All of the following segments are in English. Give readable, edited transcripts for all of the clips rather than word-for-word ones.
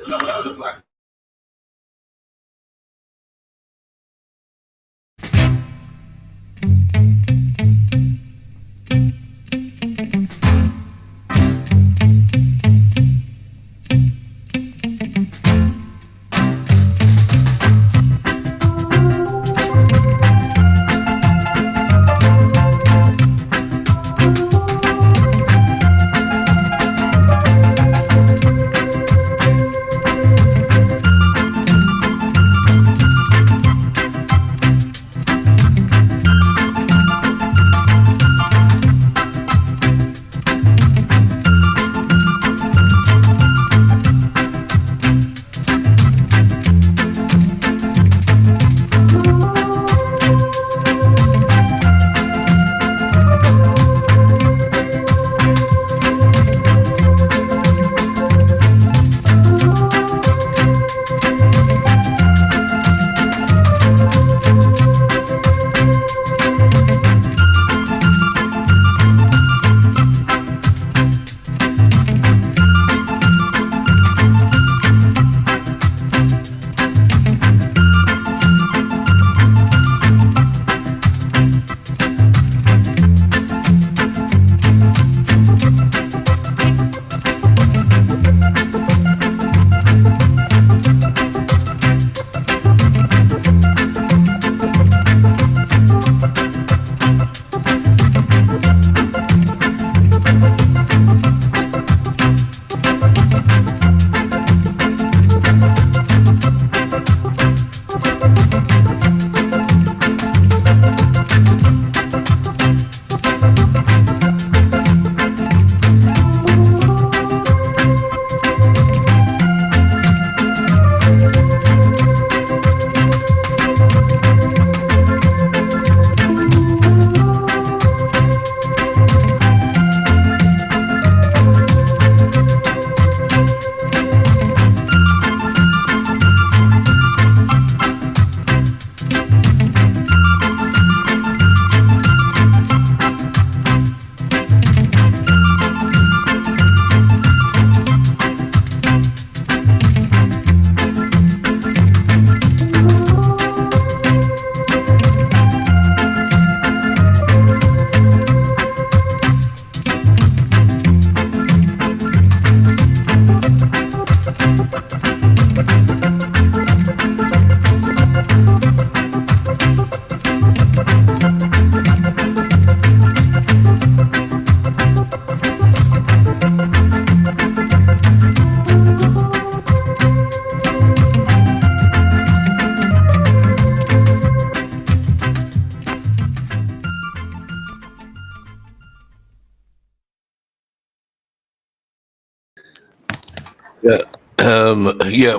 No, that was a black.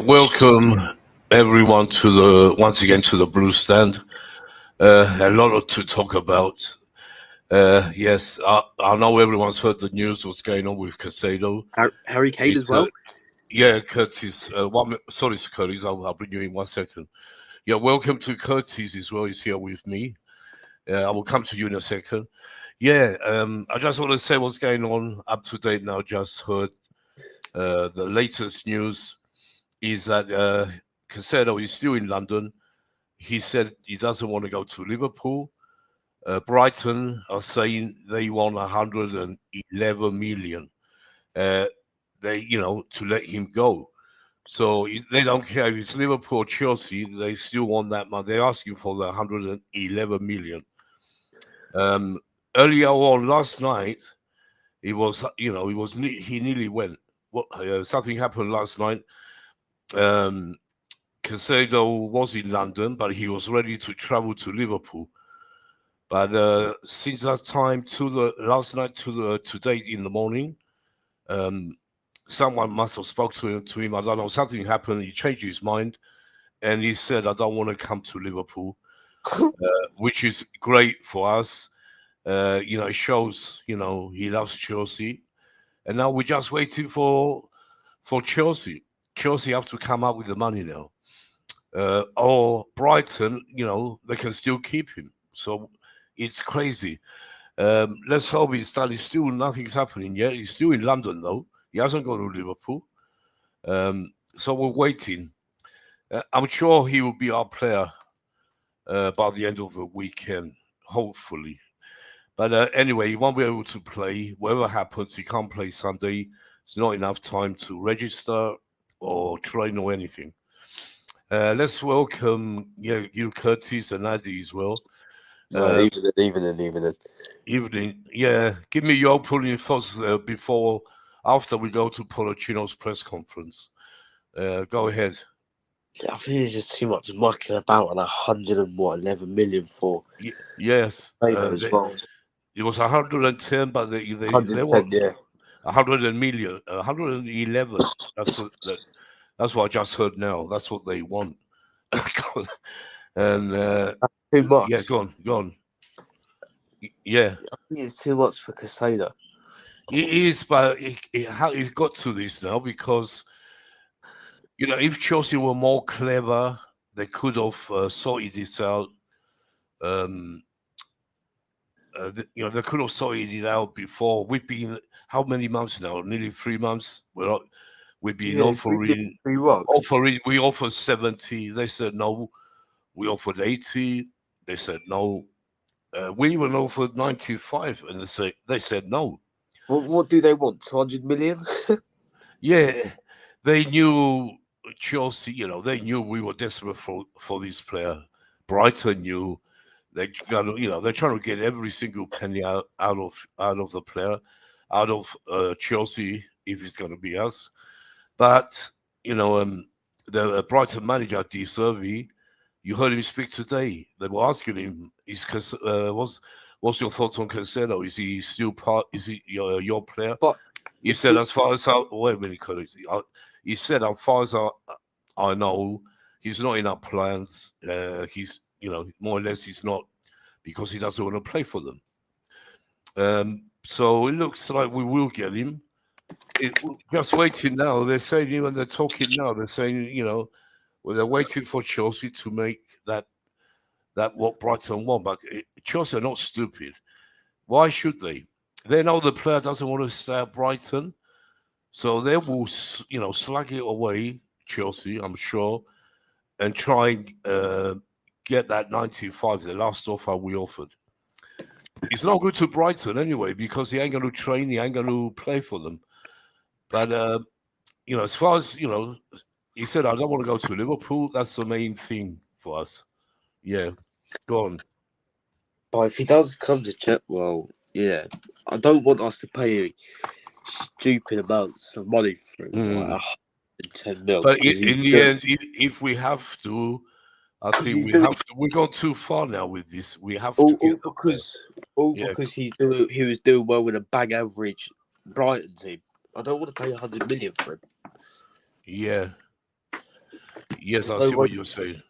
Welcome everyone to once again to the Blue Stand. A lot to talk about. Yes, I know everyone's heard the news. What's going on with Casado? Harry Kane as well. Yeah, Curtis. Sorry, Curtis. I'll bring you in 1 second. Yeah, welcome to Curtis as well. He's here with me. I will come to you in a second. Yeah, I just want to say what's going on up to date now. Just heard the latest news is that Casado is still in London. He said he doesn't want to go to Liverpool. Brighton are saying they want 111 million. To let him go. So they don't care if it's Liverpool or Chelsea. They still want that money. They're asking for the 111 million. Earlier on last night, he nearly went. Something happened last night. Casado was in London, but he was ready to travel to Liverpool. But since that time last night to today in the morning, someone must have spoke to him. I don't know. Something happened. He changed his mind, and he said, "I don't want to come to Liverpool," which is great for us. It shows he loves Chelsea, and now we're just waiting for Chelsea. Chelsea have to come up with the money now. Or Brighton, they can still keep him. So it's crazy. Let's hope he's still nothing's happening yet. He's still in London though. He hasn't gone to Liverpool. So we're waiting. I'm sure he will be our player by the end of the weekend, hopefully. But anyway, he won't be able to play. Whatever happens, he can't play Sunday. There's not enough time to register or train or anything. Let's welcome you, Curtis, and Addy as well. Evening. Evening. Yeah, give me your opening thoughts after we go to Pochettino's press conference. Go ahead. I think it's just too much mucking about on 11 million for Yes. as well. It was 110, but they were 110, yeah. 111. That's what I just heard now. That's what they want. And Too much. yeah, go on. Yeah, I think it's too much for Casado. it is, but it got to this now because if Chelsea were more clever, they could have sorted this out. They could have sorted it out before. We've been how many months now? Nearly 3 months. We've been offering. We offered 70. They said no. We offered 80. They said no. We even offered 95, and they said no. What do they want? 200 million? Yeah, they knew Chelsea. They knew we were desperate for this player. Brighton knew. They're trying to get every single penny out of the player, out of Chelsea if it's going to be us. But the Brighton manager De Zerbi, you heard him speak today. They were asking him, what's your thoughts on Cancelo? Is he still part? Is he your player? But he said, as far as wait a minute, he said, as far as I know, he's not in our plans. He's more or less he's not, because he doesn't want to play for them. So it looks like we will get him. Just waiting now. They're saying, even they're talking now. They're saying, they're waiting for Chelsea to make that what Brighton want. But Chelsea are not stupid. Why should they? They know the player doesn't want to stay at Brighton, so they will, slug it away, Chelsea, I'm sure, and try and get that 95, the last offer we offered. It's not good to Brighton anyway, because he ain't going to train, he ain't going to play for them. But, as far as, he said, I don't want to go to Liverpool. That's the main thing for us. Yeah, go on. But if he does come to Czech, well, yeah, I don't want us to pay stupid amounts of money for him, like 110 mil. But in the end, if we have to, I think we've gone too far now with this. We have to get because he was doing well with a bang average Brighton team. I don't want to pay 100 million for him. Yeah. Yes, I see what you're saying.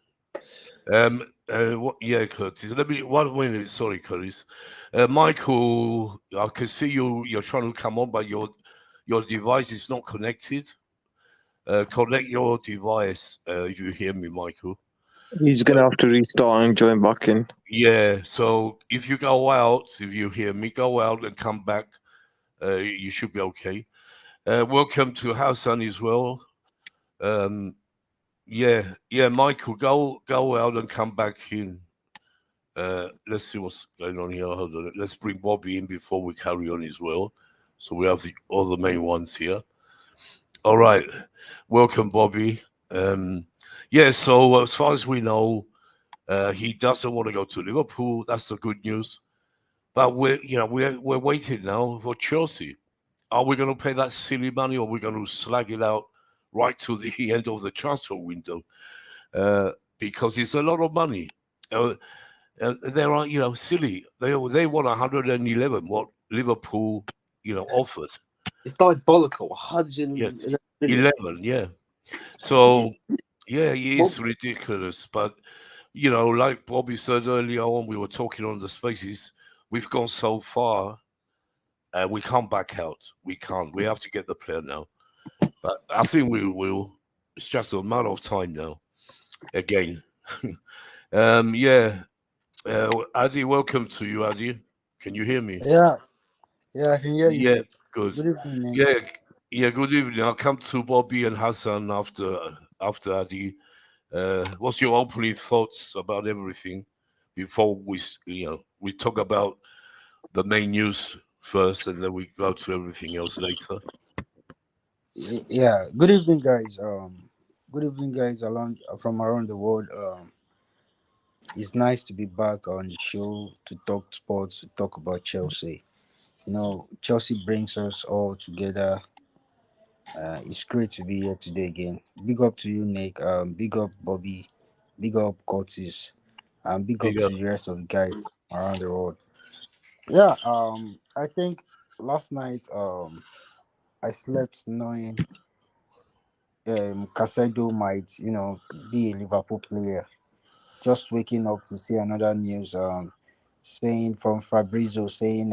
Yeah, Curtis. Let me 1 minute. Sorry, Curtis. Michael, I can see you're trying to come on, but your device is not connected. Connect your device if you hear me, Michael. He's gonna have to restart and join back in. Yeah, so if you go out, if you hear me, go out and come back. You should be okay. Welcome to Hassan as well. Yeah, Michael, go out and come back in. Let's see what's going on here. Hold on. Let's bring Bobby in before we carry on as well. So we have all the main ones here. All right. Welcome, Bobby. Yeah, so as far as we know, he doesn't want to go to Liverpool. That's the good news. But we're waiting now for Chelsea. Are we going to pay that silly money, or are we going to slag it out right to the end of the transfer window? Because it's a lot of money. They are, silly. They want 111. What Liverpool, offered. It's diabolical. 111 11, yeah. So, yeah, it is ridiculous. But, like Bobby said earlier on, we were talking on the Spaces, we've gone so far, we can't back out. We can't. We have to get the player now. But I think we will. It's just a matter of time now. Again. Yeah. Adi, welcome to you, Adi. Can you hear me? Yeah, I can hear you, Yeah, Nick. good. Good evening, Nick. Yeah, yeah. Good evening. I'll come to Bobby and Hassan after Adi. What's your opening thoughts about everything before we talk about the main news first, and then we go to everything else later. Yeah, good evening, guys. Good evening, guys, along from around the world. It's nice to be back on the show to talk sports, to talk about Chelsea. Chelsea brings us all together. It's great to be here today again. Big up to you, Nick. Big up, Bobby. Big up, Curtis. And big up Bigger. to the rest of the guys around the world. Yeah. I think last night, I slept knowing Casado might, be a Liverpool player. Just waking up to see another news saying from Fabrizio saying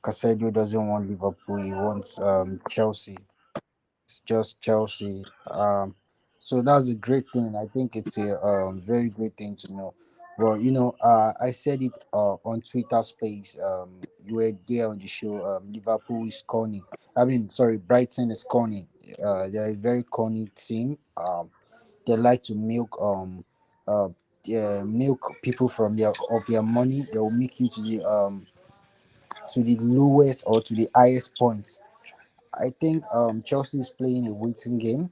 Casado doesn't want Liverpool, he wants Chelsea. It's just Chelsea. So that's a great thing. I think it's a very great thing to know. Well, I said it on Twitter Space. You were there on the show. Liverpool is corny. I mean, sorry, Brighton is corny. They're a very corny team. They like to uh, milk people from their money. They will make you to the lowest or to the highest point. I think Chelsea is playing a waiting game,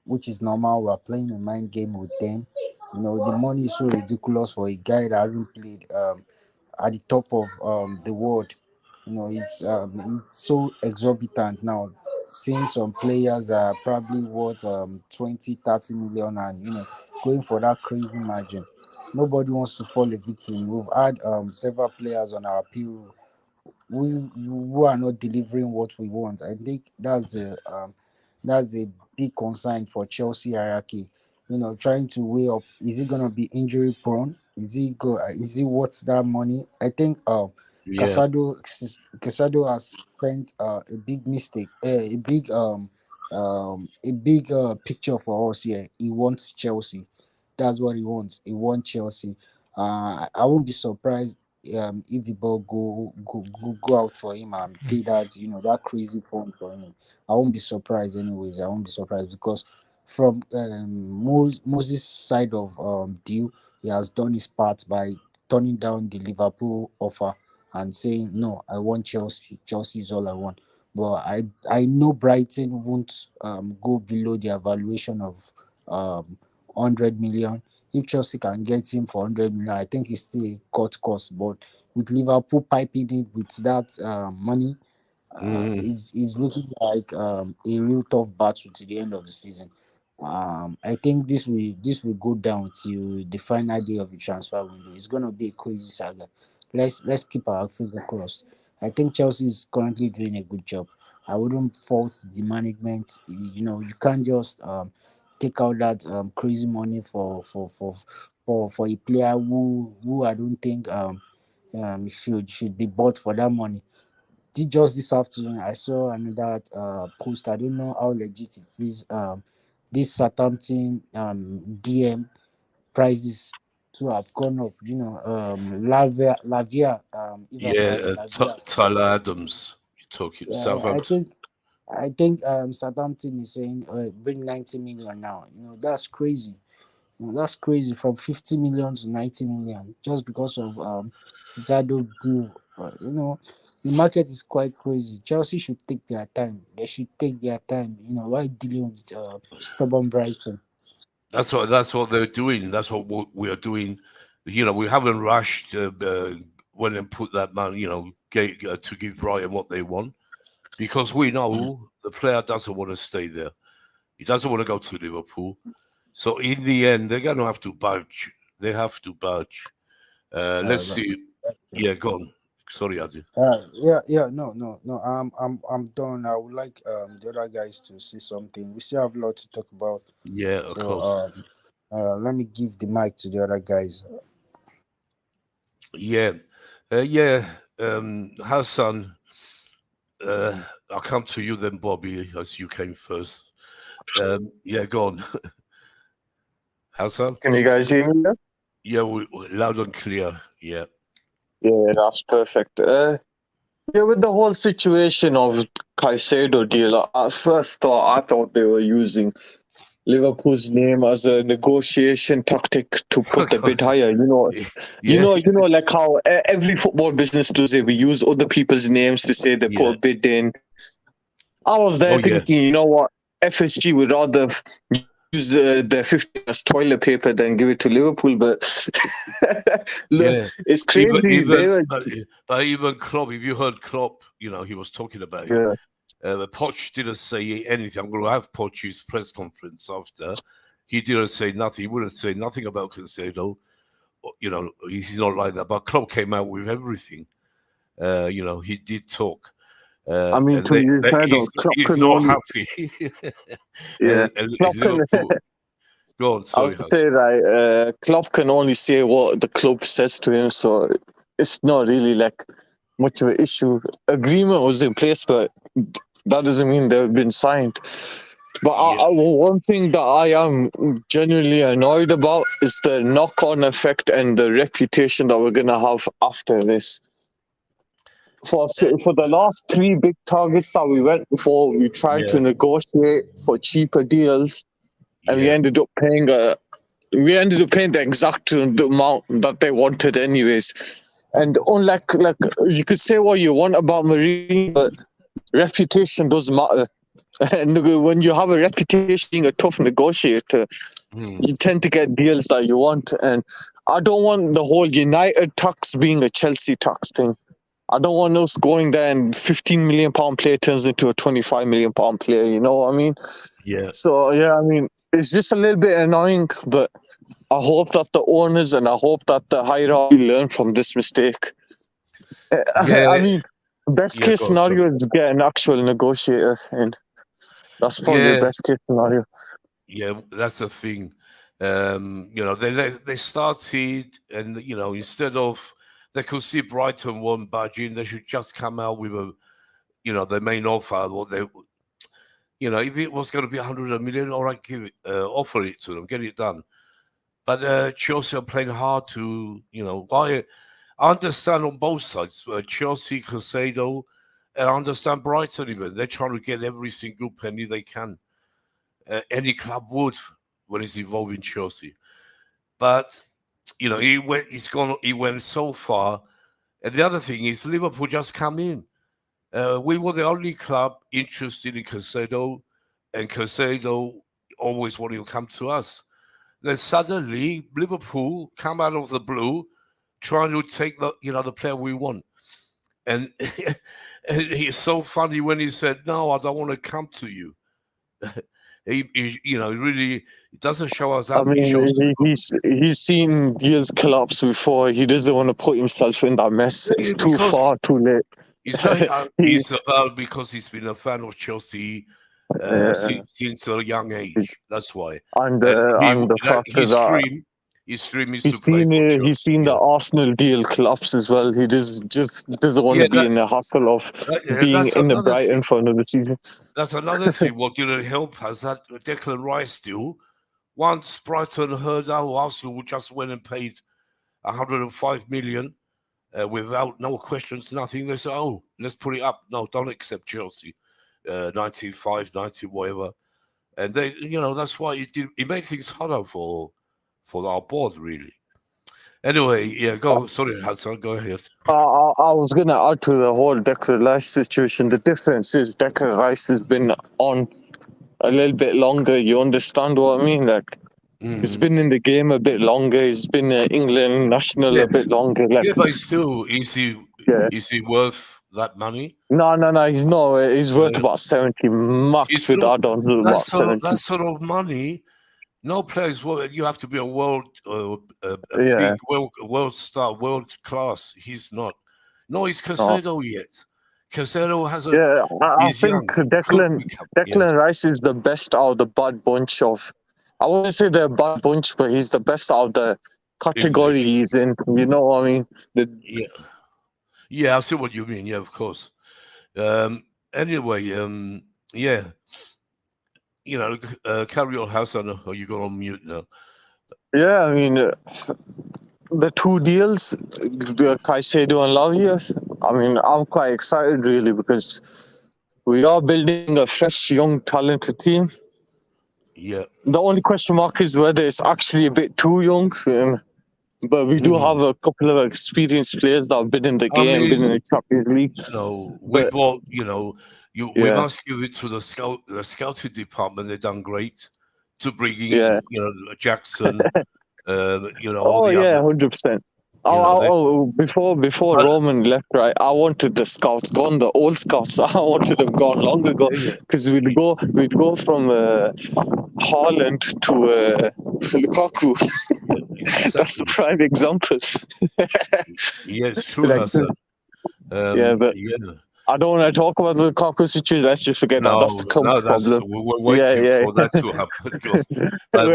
which is normal. We're playing a mind game with them. The money is so ridiculous for a guy that hasn't played at the top of the world. It's so exorbitant now. Seeing some players are probably worth 20, 30 million and going for that crazy margin. Nobody wants to fall a victim. We've had several players on our payroll we who are not delivering what we want. I think that's a big concern for Chelsea hierarchy. Trying to weigh up: is he gonna be injury prone? Is he worth that money? I think Yeah, Casado has spent a big mistake, a big picture for us here. He wants Chelsea. That's what he wants. He wants Chelsea. I won't be surprised if the ball go out for him and pay that crazy fund for him. I won't be surprised anyways. I won't be surprised because from Moses' side of deal, he has done his part by turning down the Liverpool offer and saying no, I want Chelsea. Chelsea is all I want. But I know Brighton won't go below the evaluation of 100 million. If Chelsea can get him for 100 million, I think it's still a cut cost. But with Liverpool piping it with that money, mm, is looking like a real tough battle to the end of the season. I think this will go down till the final day of the transfer window. It's gonna be a crazy saga. Let's keep our finger crossed. I think Chelsea is currently doing a good job. I wouldn't fault the management. You can't just take out that crazy money for a player who I don't think should be bought for that money. Just this afternoon, I saw another post. I don't know how legit it is. This Southampton DM prices to have gone up. Lavia, if I'm yeah. right, Lavia. Tyler Adams, you talking Yeah, I Southampton? think I think Southampton is saying bring 90 million now. That's crazy. That's crazy from 50 million to 90 million just because of Zado deal. The market is quite crazy. Chelsea should take their time. They should take their time. While dealing with stubborn Brighton. That's what they're doing. That's what we are doing. We haven't rushed when and put that money. To give Brighton what they want because we know the player doesn't want to stay there. He doesn't want to go to Liverpool. So in the end, they're going to have to budge. They have to budge. Let's Uh, see. Yeah, go on. Sorry, Adi. yeah, no. I'm done. I would like the other guys to say something. We still have a lot to talk about. Yeah, of So course. let me give the mic to the other guys. Yeah, yeah. Hassan, I'll come to you then, Bobby, as you came first. Yeah, go on. Hassan? Can you guys hear me now? Yeah, loud and clear. Yeah. Yeah, that's perfect. Yeah, with the whole situation of Caicedo deal, at first thought I thought they were using Liverpool's name as a negotiation tactic to put the bid higher. Yeah, Like how every football business does it. We use other people's names to say they put yeah. a bid in. I was there Oh, yeah. thinking, you know what, FSG would rather use the 50 as toilet paper than give it to Liverpool. But look, Yeah. it's crazy. They were, But even Klopp, if you heard Klopp, he was talking about it. yeah. Poch didn't say anything. I'm going to have Poch's press conference after. He didn't say nothing. He wouldn't say nothing about Caicedo. He's not like that. But Klopp came out with everything. He did talk. I mean, And to be fair though, Klopp he's can not only, happy. yeah, and Klopp can. Liverpool. Go on, I sorry, would say that Klopp can only say what the club says to him, so it's not really like much of an issue. Agreement was in place, but that doesn't mean they've been signed. But Yeah, one thing that I am genuinely annoyed about is the knock-on effect and the reputation that we're gonna have after this. For the last three big targets that we went for, we tried to yeah, negotiate for cheaper deals, and we yeah, ended up paying the exact amount that they wanted anyways. And unlike, like, you could say what you want about Mourinho, but reputation does matter. And when you have a reputation being a tough negotiator, you tend to get deals that you want. And I don't want the whole United tax being a Chelsea tax thing. I don't want us going there and £15 million player turns into a £25 million player. You know what I mean? yeah. So yeah, I mean, it's just a little bit annoying, but I hope that the owners and I hope that the hierarchy learn from this mistake. I Yeah, mean, best yeah, case go on, sorry. scenario is get an actual negotiator, and that's probably the Yeah, best case scenario. yeah, that's the thing. They started, and instead of they could see Brighton won budging, they should just come out with the main offer. What they, if it was going to be 100 million, all right, give it, offer it to them, get it done. But Chelsea are playing hard to, buy. I understand on both sides, Chelsea, Caicedo, and I understand Brighton even. They're trying to get every single penny they can. Any club would when it's involving Chelsea. But he went so far. And the other thing is Liverpool just come in. We were the only club interested in Caicedo, and Caicedo always wanted to come to us. Then suddenly Liverpool come out of the blue, trying to take the player we want. And, and he's so funny when he said, "No, I don't want to come to you." he really, it doesn't show us I that. It shows mean, he's seen deals collapse before. He doesn't want to put himself in that mess. It's too because far, too late. he's about because he's been a fan of Chelsea since a young age. That's why. and the fact that His dream is to play for Chelsea. he's seen the Arsenal deal collapse as well. He just doesn't want to be in the hassle of being that's in the another Brighton thing. for another season. That's another thing. What didn't help us that Declan Rice deal. Once Brighton heard Arsenal just went and paid 105 million without no questions, nothing. They said, "Oh, let's put it up." No, don't accept Chelsea. 95, 90, whatever. And they, that's why it made things harder for our board, really. Anyway, yeah, go. Sorry, Hassan, go ahead. I was going to add to the whole Declan Rice situation. The difference is Declan Rice has been on a little bit longer. You understand what I mean? Like, he's been in the game a bit longer. He's been England national a bit longer. Like, yeah, but still, is he worth that money? No, he's not. He's worth about 70 max with add-ons. About 70. That sort of money. No players. You have to be a big world star, world class. He's not. No, he's Caicedo yet. Caicedo hasn't. Yeah, I think young. Declan Rice is the best out of the bad bunch of. I wouldn't say they're a bad bunch, but he's the best out of the category he's in. You know what I mean? Yeah, I see what you mean. Yeah, of course. Anyway, yeah. Carry on, Hassan. Or you got on mute now? Yeah, I mean, the two deals, the Caicedo and Lavia, I mean, I'm quite excited really because we are building a fresh, young, talented team. Yeah. The only question mark is whether it's actually a bit too young. But we do have a couple of experienced players that have been in the I game, been in mean, the Champions League. we But bought, we must give it to the scouting department. They've done great to bring in, Jackson, all Oh the yeah, other, 100%. Before but, Roman left, right? I wanted the scouts gone, the old scouts. I wanted them gone long ago yeah, because we'd go from Haaland to Lukaku. That's a exactly. prime example. Yeah, it's true, Like, Hassan. but I don't want to talk about the Lukaku situation. Let's just forget that. That's the club's problem. we're waiting for that to happen. But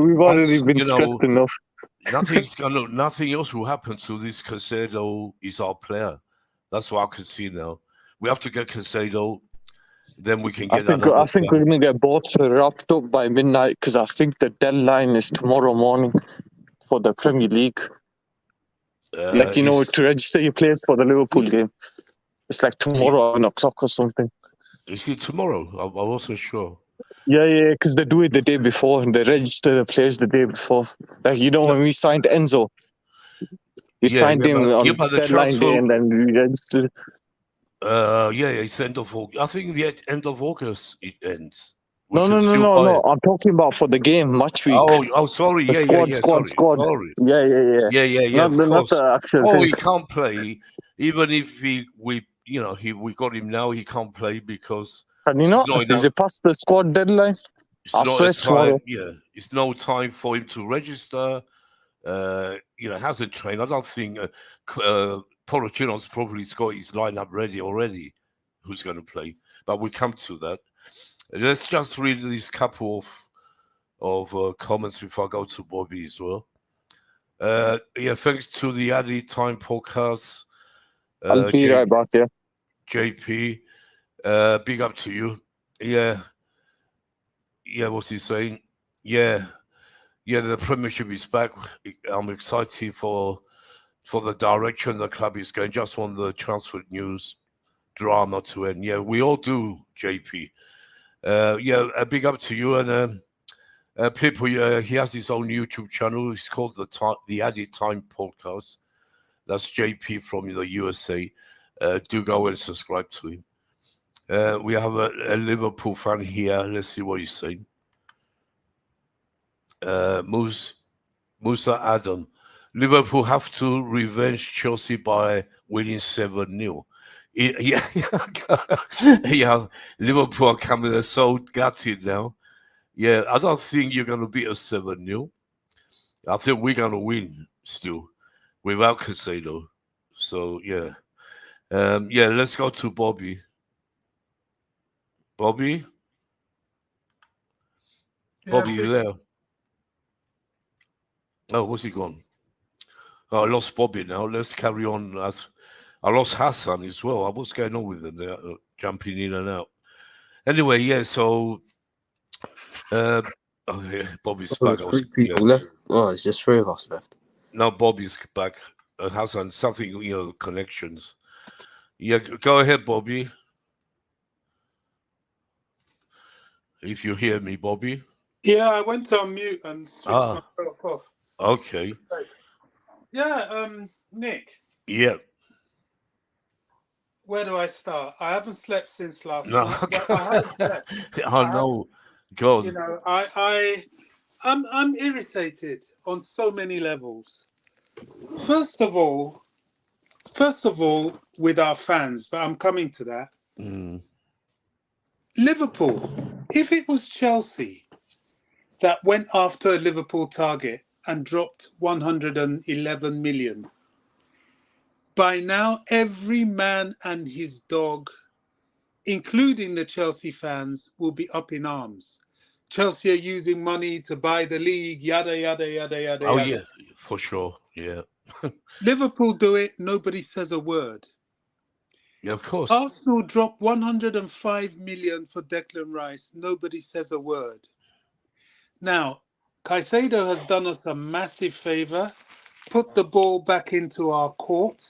we've already been stressed enough. Nothing else will happen to this. Caicedo is our player. That's what I can see now. We have to get Caicedo, then we can get another. I think we're gonna get both wrapped up by midnight because I think the deadline is tomorrow morning for the Premier League. To register your players for the Liverpool game. It's like tomorrow at 1:00 or something. Is it tomorrow? I wasn't sure. Yeah, because they do it the day before and they register the players the day before. Like, when we signed Enzo, we signed him on deadline transfer, day and then we registered. It's end of August. I think the end of August it ends. No. I'm talking about for the game, match week. Oh, sorry. Squad. Sorry. Yeah. Not the actual thing. He can't play. Even if we got him now, he can't play because. Can you not? Is it past the squad deadline? It's no time for him to register. Hasn't trained. I don't think Pochettino's probably got his lineup ready already. Who's going to play? But we come to that. Let's just read this couple of comments before I go to Bobby as well. Thanks to the Added Time podcast. I'll be right back, yeah. JP, big up to you. Yeah, what's he saying? Yeah, the Premiership is back. I'm excited for the direction the club is going. Just want the transfer news drama to end. Yeah, we all do, JP. A big up to you. And Pippo, he has his own YouTube channel. It's called the Added Time Podcast. That's JP from the USA. Do go and subscribe to him. We have a Liverpool fan here. Let's see what he's saying. Musa Adam. Liverpool have to revenge Chelsea by winning 7-0. Yeah, Liverpool are coming so gutted now. Yeah, I don't think you're going to beat us 7-0. I think we're going to win still without Caicedo. So, yeah. Let's go to Bobby. Bobby? Bobby, you there? Oh, what's he gone? Oh, I lost Bobby now. Let's carry on. I lost Hassan as well. What's going on with them? They're jumping in and out. Anyway, so Bobby's back. Three people left. Oh, it's just 3 of us left. Now Bobby's back. Hassan, something, connections. Yeah, go ahead, Bobby. If you hear me, Bobby. Yeah, I went on mute and switched myself off. Okay. Yeah, Nick. Yeah. Where do I start? I haven't slept since last night. I haven't slept. I know. God. I'm irritated on so many levels. First of all, with our fans, but I'm coming to that. Liverpool, if it was Chelsea that went after a Liverpool target and dropped 111 million, by now every man and his dog, including the Chelsea fans, will be up in arms. Chelsea are using money to buy the league, yada, yada, yada, yada, yada. Yeah, for sure, yeah. Liverpool do it, nobody says a word. Yeah, of course. Arsenal drop 105 million for Declan Rice. Nobody says a word. Now, Caicedo has done us a massive favour put the ball back into our court.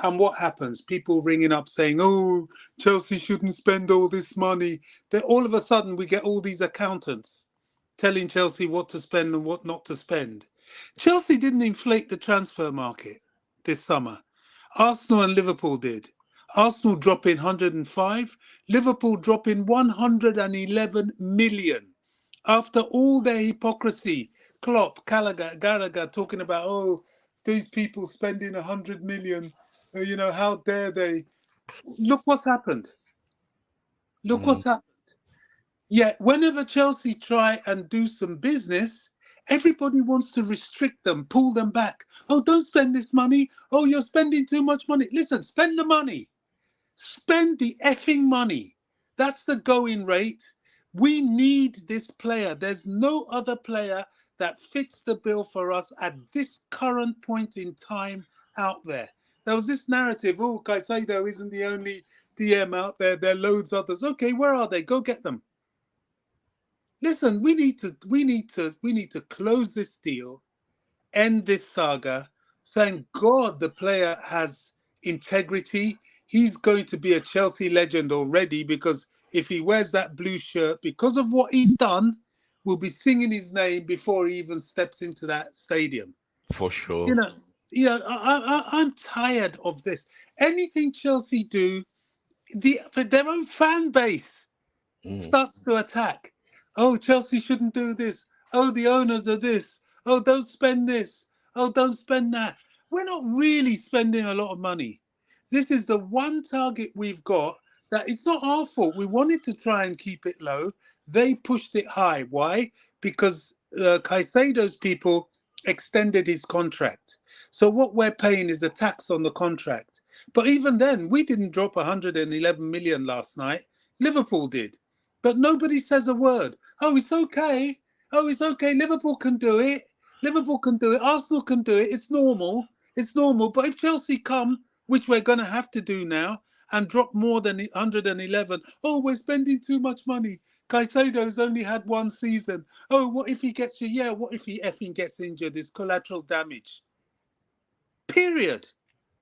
And what happens? People ringing up saying, oh, Chelsea shouldn't spend all this money. Then all of a sudden we get all these accountants telling Chelsea what to spend and what not to spend. Chelsea didn't inflate the transfer market this summer. Arsenal and Liverpool did. Arsenal dropping 105, Liverpool dropping 111 million. After all their hypocrisy, Klopp, Gallagher talking about, oh, these people spending 100 million, how dare they? Look what's happened. Look what's happened. Yet whenever Chelsea try and do some business, everybody wants to restrict them, pull them back. Oh, don't spend this money. Oh, you're spending too much money. Listen, spend the money. Spend the effing money. That's the going rate. We need this player. There's no other player that fits the bill for us at this current point in time out there. There was this narrative, oh, Caicedo isn't the only DM out there. There are loads of others. Okay, where are they? Go get them. Listen, we need to close this deal, end this saga. Thank God the player has integrity. He's going to be a Chelsea legend already, because if he wears that blue shirt, because of what he's done, we'll be singing his name before he even steps into that stadium. For sure. I'm tired of this. Anything Chelsea do, for their own fan base starts to attack. Oh, Chelsea shouldn't do this. Oh, the owners are this. Oh, don't spend this. Oh, don't spend that. We're not really spending a lot of money. This is the one target we've got that it's not our fault. We wanted to try and keep it low. They pushed it high. Why? Because Caicedo's people extended his contract. So what we're paying is a tax on the contract. But even then, we didn't drop 111 million last night. Liverpool did. But nobody says a word. Oh, it's okay. Oh, it's okay. Liverpool can do it. Liverpool can do it. Arsenal can do it. It's normal. It's normal. But if Chelsea come, which we're going to have to do now, and drop more than 111, oh, we're spending too much money. Caicedo's only had one season. Oh, what if he gets you? Yeah, what if he effing gets injured? It's collateral damage. Period.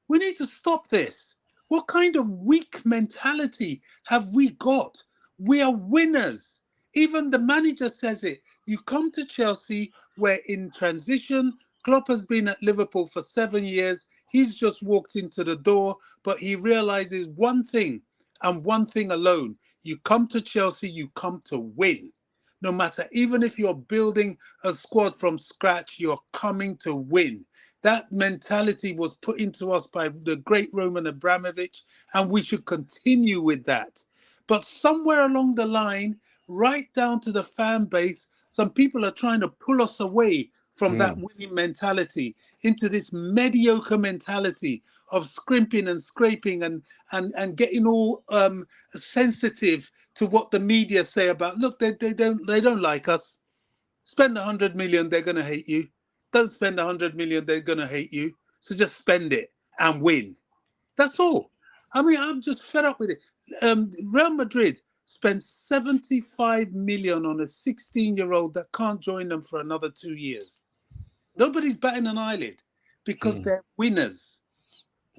We need to stop this. What kind of weak mentality have we got? We are winners. Even the manager says it. You come to Chelsea, we're in transition. Klopp has been at Liverpool for 7 years. He's just walked into the door, but he realizes one thing and one thing alone. You come to Chelsea, you come to win. No matter, even if you're building a squad from scratch, you're coming to win. That mentality was put into us by the great Roman Abramovich, and we should continue with that. But somewhere along the line, right down to the fan base, some people are trying to pull us away from that winning mentality into this mediocre mentality of scrimping and scraping and getting all sensitive to what the media say about, look, they don't like us. Spend 100 million, they're going to hate you. Don't spend 100 million, they're going to hate you. So just spend it and win. That's all. I mean, I'm just fed up with it. Real Madrid spent 75 million on a 16-year-old that can't join them for another 2 years. Nobody's batting an eyelid because they're winners.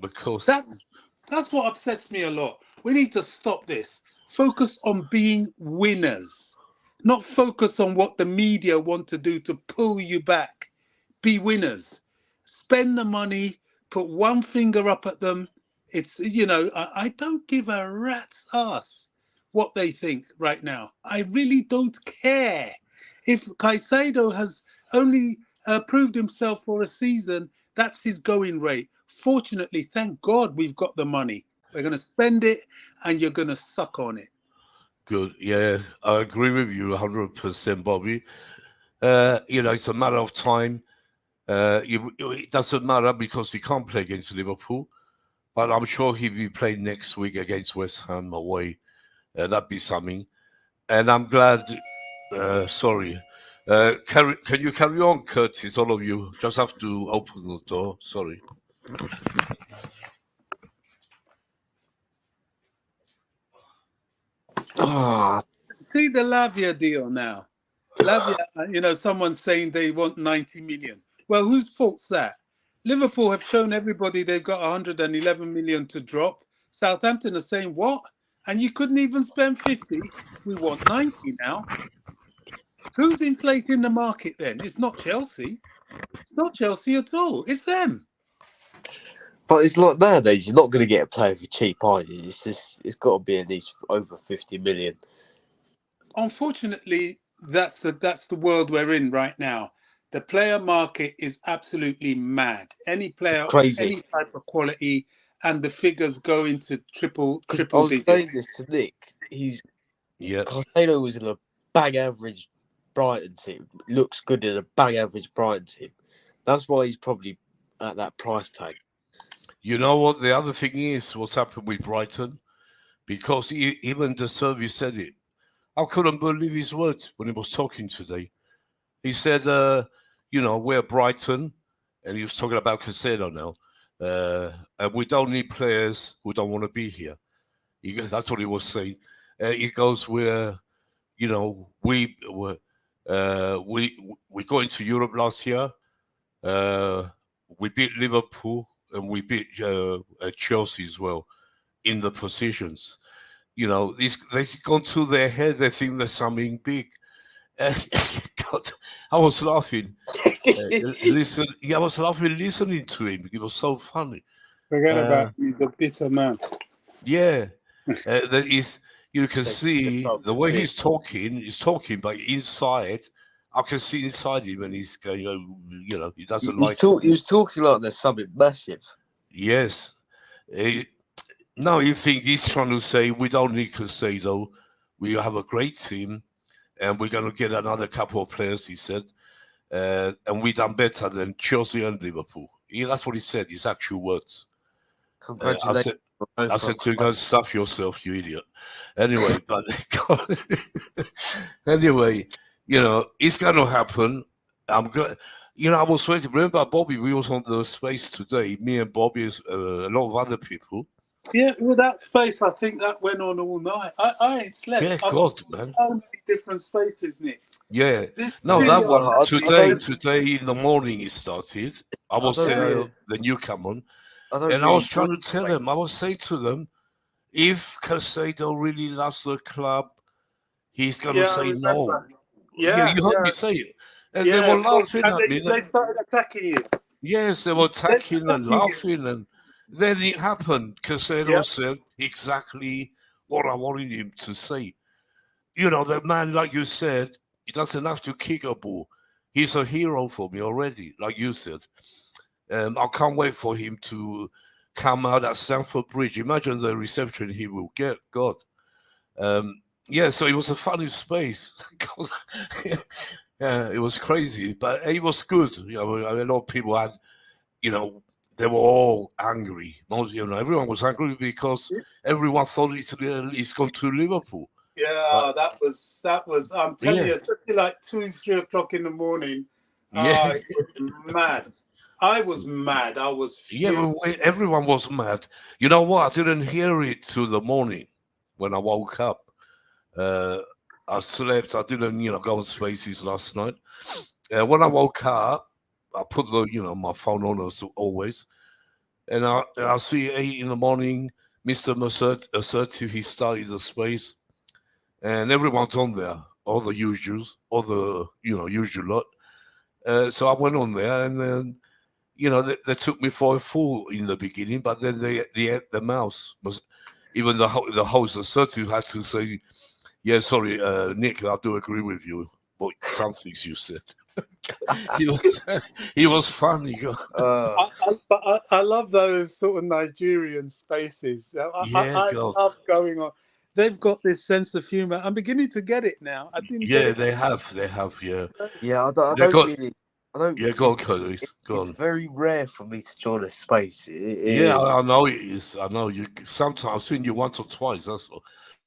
Because That's what upsets me a lot. We need to stop this. Focus on being winners, not focus on what the media want to do to pull you back. Be winners. Spend the money, put one finger up at them. It's, I don't give a rat's ass what they think right now. I really don't care. If Caicedo has only proved himself for a season, that's his going rate. Fortunately, thank God we've got the money. We're going to spend it and you're going to suck on it. good. Yeah, I agree with you 100%, Bobby. It's a matter of time. It doesn't matter because he can't play against Liverpool, but I'm sure he'll be playing next week against West Ham away. That'd be something. And I'm glad. Sorry. Can you carry on, Curtis? All of you just have to open the door. Sorry. See the Lavia deal now. Lavia, someone's saying they want 90 million. Well, whose fault's that? Liverpool have shown everybody they've got 111 million to drop. Southampton are saying, what? And you couldn't even spend 50? We want 90 now. Who's inflating the market then? It's not Chelsea. It's not Chelsea at all. It's them. But it's like nowadays, you're not going to get a player for cheap, are you? It's got to be at least over 50 million. Unfortunately, that's the world we're in right now. The player market is absolutely mad. Any player of Crazy. any type of quality, and the figures go into triple I was saying digits. this to Nick. Castano was in a bang average Brighton team. Looks good in a bang average Brighton team. That's why he's probably at that price tag. You know what? The other thing is what's happened with Brighton, because even the service said it. I couldn't believe his words when he was talking today. He said, we're Brighton, and he was talking about Caicedo now, and we don't need players who don't want to be here. That's what he was saying. He goes, we got into Europe last year. We beat Liverpool and we beat Chelsea as well in the positions. They've gone to their head. They think there's something big. God, I was laughing. I was laughing listening to him. It was so funny. Forget about he's a bitter man. Yeah, that is. You can see the way he's talking, but inside, I can see inside him, and he's going, he doesn't like. He was talking like there's something massive. Yes. Now you think he's trying to say we don't need Caicedo, we have a great team, and we're going to get another couple of players, he said, and we done better than Chelsea and Liverpool. That's what he said, his actual words. Congratulations. I said to him, go stuff yourself, you idiot. Anyway, but anyway, it's going to happen. I'm good. I was waiting. Remember, Bobby, we was on the space today. Me and Bobby, a lot of other people. Yeah, with that space, I think that went on all night. I ain't slept. Yeah, God, man. So many different spaces, Nick. Yeah. No, that one, today in the morning it started. I was saying, then you come on. And I was trying to tell them, I was saying to them, if Caicedo really loves the club, he's going to say no. Yeah, you heard me say it. And they were laughing at me. They started attacking you. Yes, they were attacking and laughing. And then it happened. Caicedo said exactly what I wanted him to say. The man, like you said, he doesn't have to kick a ball. He's a hero for me already, like you said. I can't wait for him to come out at Stamford Bridge. Imagine the reception he will get. God. So it was a funny space. It was crazy, but it was good. A lot of people had, they were all angry. Everyone was angry because everyone thought he's gone to Liverpool. Yeah, that was. I'm telling you, especially like 2-3 o'clock in the morning. Yeah, it was mad. I was mad. I was furious. Everyone was mad. You know what? I didn't hear it till the morning when I woke up. I slept. I didn't, go on Spaces last night. When I woke up, I put the, my phone on as always, and I see 8 in the morning. Mr. Assertive, he started the space, and everyone's on there, all the usuals, all the usual lot. So I went on there, and then they took me for a fool in the beginning, but then the mouse was, even the host Assertive had to say, yeah, sorry, Nick, I do agree with you, but some things you said. he was funny. I love those sort of Nigerian spaces. I love going on. They've got this sense of humor. I'm beginning to get it now. I didn't get it. They have. Yeah. Yeah, I don't. Yeah, go on, Curtis. Go on. It's very rare for me to join a space. I know it is. I know you. Sometimes I've seen you once or twice. That's all.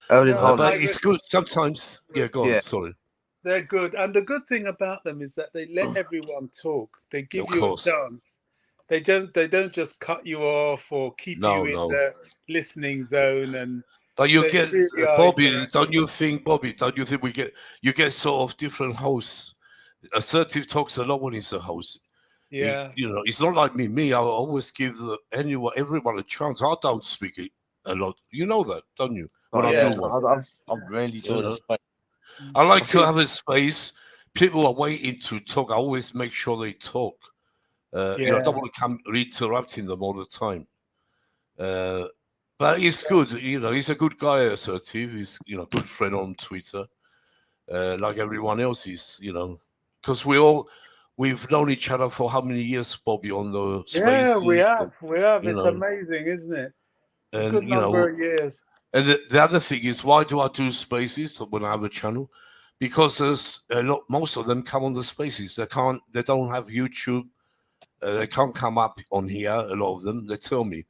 But it's good. Sometimes. Yeah, go on. Sorry. They're good, and the good thing about them is that they let everyone talk. They give you a chance. They don't just cut you off or keep you in the listening zone. But you get Bobby. Don't you think you get sort of different hosts? Assertive talks a lot when he's a host. Yeah. It's not like me. Me, I always give everyone a chance. I don't speak it a lot. You know that, don't you? When Oh I yeah, do one, I've really you enjoyed the know, space. I like I to think have a space. People are waiting to talk. I always make sure they talk. I don't want to come interrupting them all the time. But he's good. He's a good guy, assertive. He's good friend on Twitter. Like everyone else is, because we've known each other for how many years, Bobby, on the Yeah, we spaces, have. We have. you It's know, amazing, isn't it? A and good number of years. and the other thing is, why do I do spaces when I have a channel? Because there's most of them come on the spaces. They don't have YouTube. They can't come up on here. A lot of them, they tell me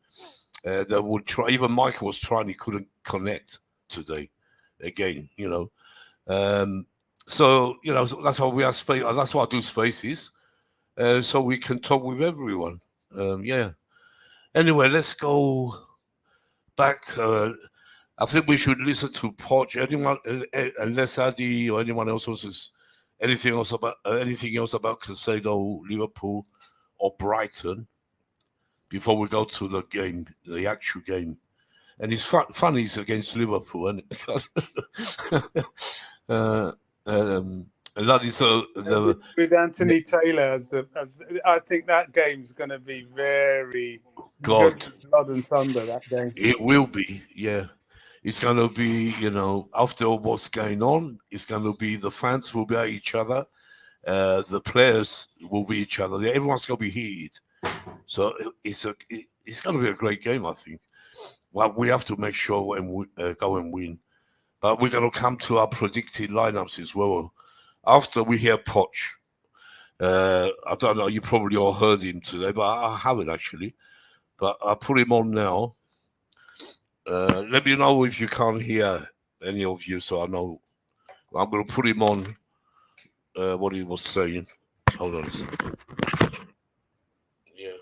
they would try. Even Michael was trying; he couldn't connect today. Again, so so that's why we have space. That's why I do spaces, so we can talk with everyone. Yeah. Anyway, let's go back. I think we should listen to Poch. Anyone, unless Adi or anyone else wants anything else about Casado, Liverpool, or Brighton before we go to the game, the actual game. And it's funny. It's against Liverpool, and that is with Anthony Taylor I think that game's going to be very God. blood and thunder. That game. It will be, yeah. It's going to be, after what's going on, it's going to be the fans will be at each other, the players will be each other. Everyone's going to be heated. So it's going to be a great game, I think. Well, we have to make sure and go and win. But we're going to come to our predicted lineups as well. After we hear Poch, I don't know, you probably all heard him today, but I haven't actually. But I'll put him on now. Let me know if you can't hear any of you, so I know. I'm going to put him on what he was saying. Hold on a second. Yeah.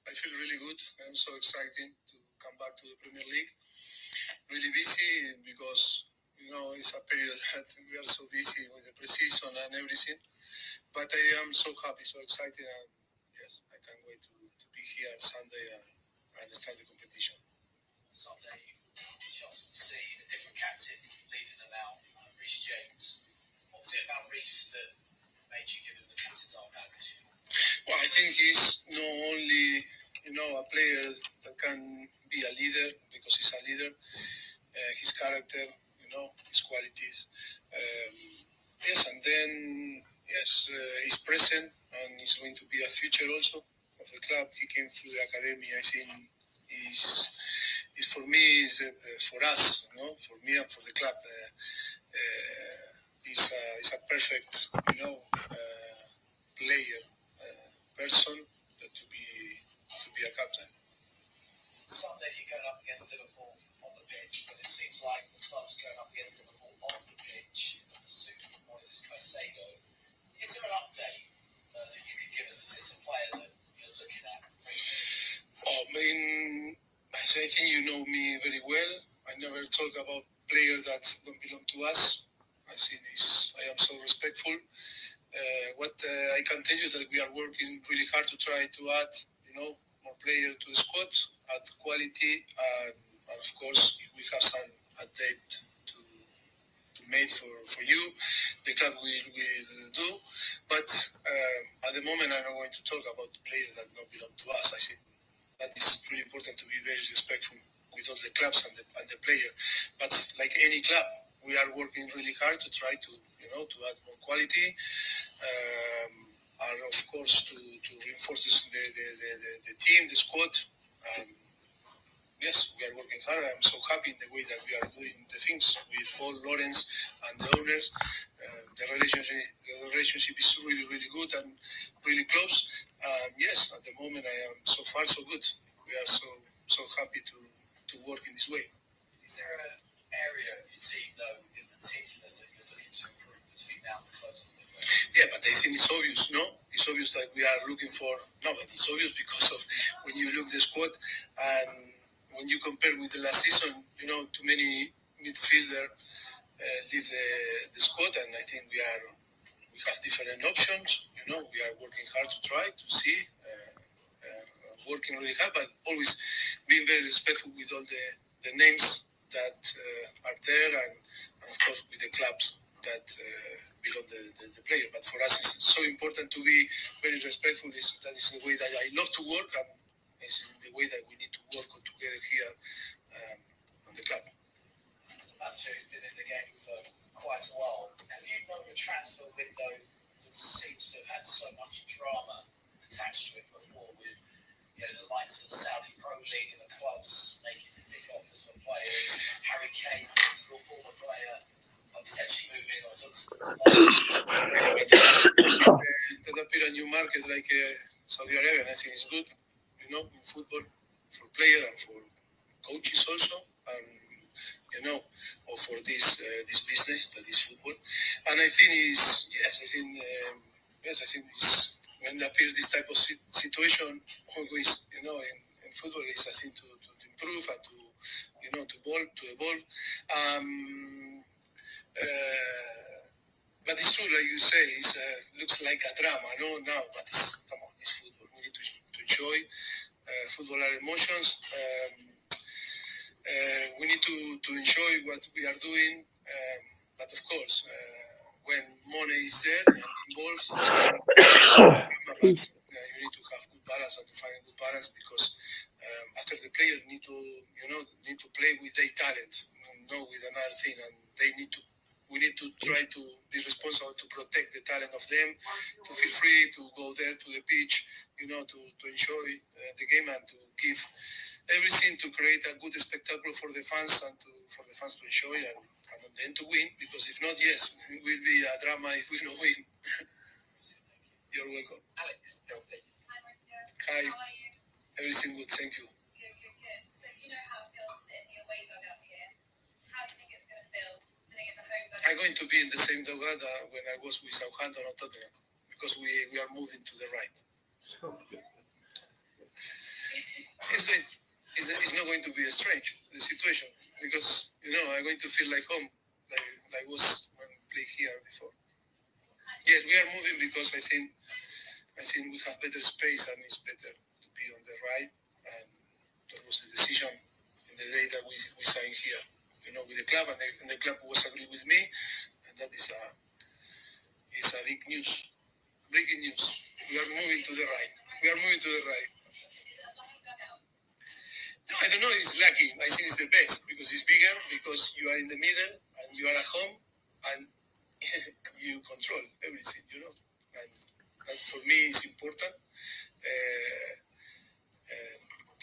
I feel really good. I'm so excited to come back to the Premier League. Really busy because it's a period that we are so busy with the pre-season and everything. But I am so happy, so excited, and yes, I can't wait to be here Sunday and start the competition. Sunday, Chelsea will see a different captain leading them out, Reece James. What was it about Reece that made you give him the captain's armband? Well, I think he's not only a player that can be a leader because he's a leader. His character, his qualities. Yes, and then he's present and he's going to be a future also of the club. He came through the academy. I think is for me, for us, for me and for the club. He's a perfect, player, person to be a captain. Sunday you're going up against Liverpool on the pitch, but it seems like the club's going up against Liverpool off the pitch in the pursuit of Moises Caicedo. Is there an update that you could give us? Is this a player that you're looking at? I mean, I think you know me very well. I never talk about players that don't belong to us. I think I am so respectful. What I can tell you that we are working really hard to try to add, more players to the squad, add quality, and of course, if we have some update to make for you, the club will do. But at the moment, I'm not going to talk about the players that don't belong to us. I think that is really important to be very respectful with all the clubs and the player. But like any club, we are working really hard to try to to add more quality, and of course to reinforce the team, the squad. Yes, we are working hard. I'm so happy in the way that we are doing the things with Paul, Lawrence, and the owners. The relationship is really, really good and really close. Yes, at the moment I am so far so good. We are so happy to work in this way. Is there an area of your team, though, in particular that you're looking to improve between now and the close of the game? Yeah, but I think it's obvious, no? It's obvious that we are looking for... No, but it's obvious because of when you look the squad and when you compare with the last season, too many midfielder leave the squad, and I think we have different options. We are working hard to try to see, working really hard, but always being very respectful with all the names that are there, and of course with the clubs that belong the player. But for us, it's so important to be very respectful. That is the way that I love to work, and it's the way that we need to work together here on the club. Who's been in the game for quite a while. Have you known a transfer window that seems to have had so much drama attached to it before, with the likes of the Saudi Pro League and the clubs making big offers for players? Harry Kane, your former player, potentially moving or looks like that appear a new market like Saudi Arabia, and I think it's good, in football, for players and for coaches also, and or for this business that is football. And I think I think it's, when there appears this type of situation, always in football is a thing to improve and to evolve. But it's true, like you say, it looks like a drama, no? Now, but come on, it's football. We need to enjoy. Football are emotions. We need to enjoy what we are doing, but of course, when money is there and involved, sometimes you need to have good balance and to find good balance, because after the player need to play with their talent, not with another thing, and we need to try to be responsible to protect the talent of them, to feel free to go there to the pitch, to enjoy the game and to give everything to create a good spectacle for the fans and for the fans to enjoy and then to win, because if not, yes, it will be a drama if we don't win. You're welcome. Alex, hi. Everything good, thank you. Good. So you know how it feels sitting in your way dug out here. How do you think it's going to feel sitting in the home dug? I'm going to be in the same dugada when I was with Southampton or Tottenham, because we are moving to the right. It's not going to be a strange the situation, because I'm going to feel like home, like was when I played here before. Yes, we are moving because I think we have better space and it's better to be on the right. And that was the decision in the day that we signed here, with the club, and the club was agree with me, and that is a big news, breaking news. We are moving to the right. No, I don't know. It's lucky. I think it's the best because it's bigger, because you are in the middle and you are at home and you control everything, And that for me is important.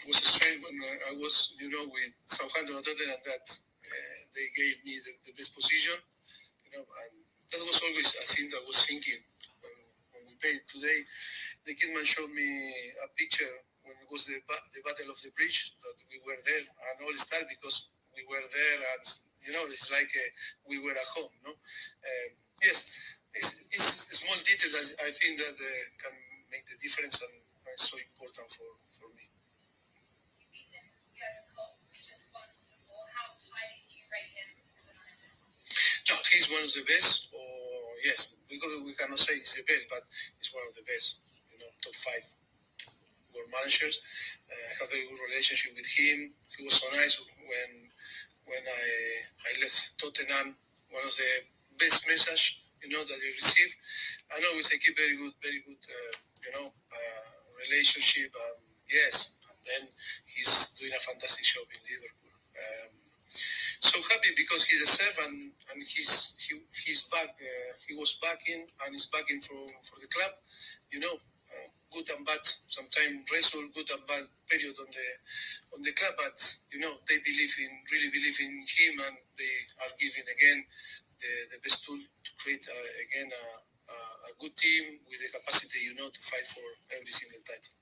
It was strange when I was, with Southampton and Tottenham, that they gave me the best position, and that was always a thing that I was thinking when we played today. The Kidman showed me a picture when it was the Battle of the Bridge, that we were there, and all started because we were there, and it's like we were at home, no? Yes, it's small details I think that can make the difference, and it's so important for me. You beat him, you overcome just once before. How highly do you rate him as a manager? No, he's one of the best, yes, because we cannot say he's the best, but he's one of the best, top 5 world managers. I have a very good relationship with him. He was so nice when I left Tottenham. One of the best messages that I received. And always I keep very good relationship. Yes, and then he's doing a fantastic job in Liverpool. So happy because he deserved, and he's back. He was backing and is backing for the club. Good and bad, sometimes result, good and bad period on the club, but they really believe in him, and they are giving again the best tool to create again a a good team with the capacity, to fight for every single title.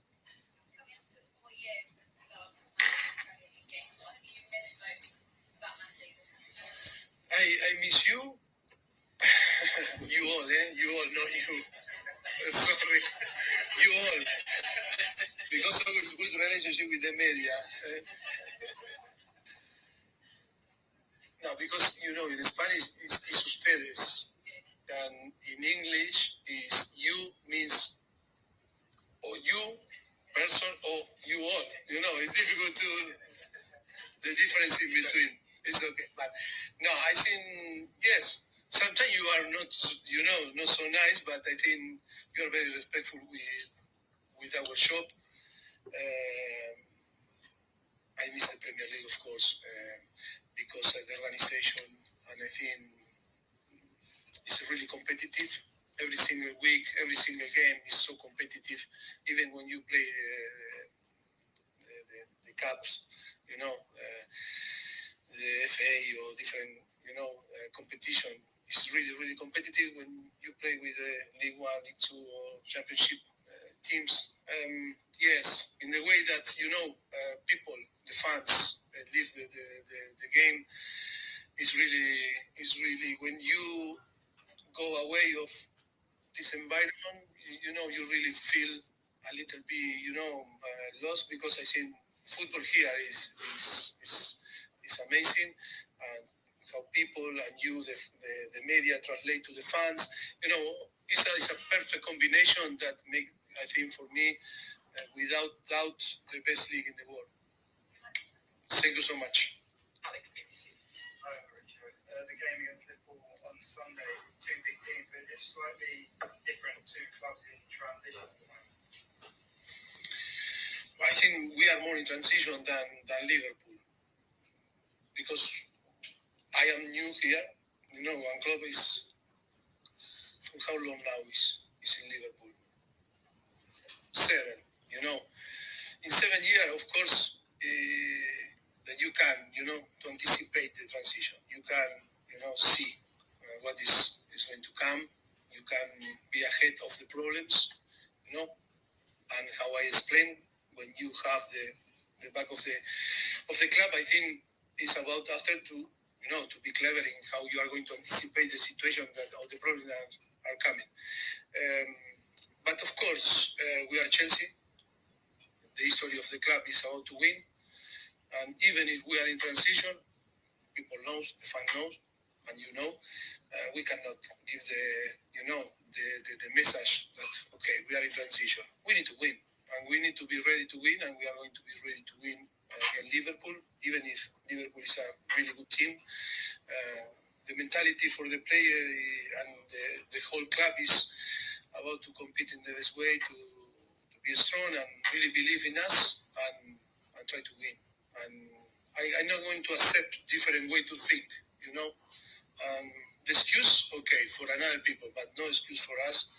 I miss you. You all, You all, not you. Sorry. You all. Because of his good relationship with the media. No, because, in Spanish, it's ustedes. And in English, is you means or you, person, or you all. It's difficult to, the difference in between. It's okay. But, no, I think, yes, sometimes you are not, not so nice, but I think you are very respectful with our shop. I miss the Premier League, of course, because the organization, and I think it's really competitive. Every single week, every single game is so competitive. Even when you play the cups, the FA or different, competition is really, really competitive when you play with the League One, League Two, or Championship teams. Yes, in the way that people, the fans live the game is really when you go away of this environment, you really feel a little bit, lost, because I think football here is amazing, and how people and the media translate to the fans, it's a perfect combination that make, I think, for me, without doubt, the best league in the world. Thank you so much. Alex, BBC. Hi, Richard. The game against Liverpool on Sunday, two big teams, but it's slightly different, two clubs in transition at the moment. I think we are more in transition than Liverpool, because I am new here. One club is, for how long now is in Liverpool? 7, In 7 years, of course, that you can, to anticipate the transition. You can, see what is going to come. You can be ahead of the problems, and how I explained, when you have the back of the club, I think it's about after to be clever in how you are going to anticipate the situation or the problems that are coming. But of course, we are Chelsea. The history of the club is about to win, and even if we are in transition, people knows, the fan knows, and we cannot give the message that okay, we are in transition. We need to win, and we need to be ready to win, and we are going to be ready to win against Liverpool, even if Liverpool is a really good team. The mentality for the player and the whole club is about to compete in the best way, to be strong and really believe in us and try to win. And I'm not going to accept different way to think, the excuse, okay, for another people, but no excuse for us,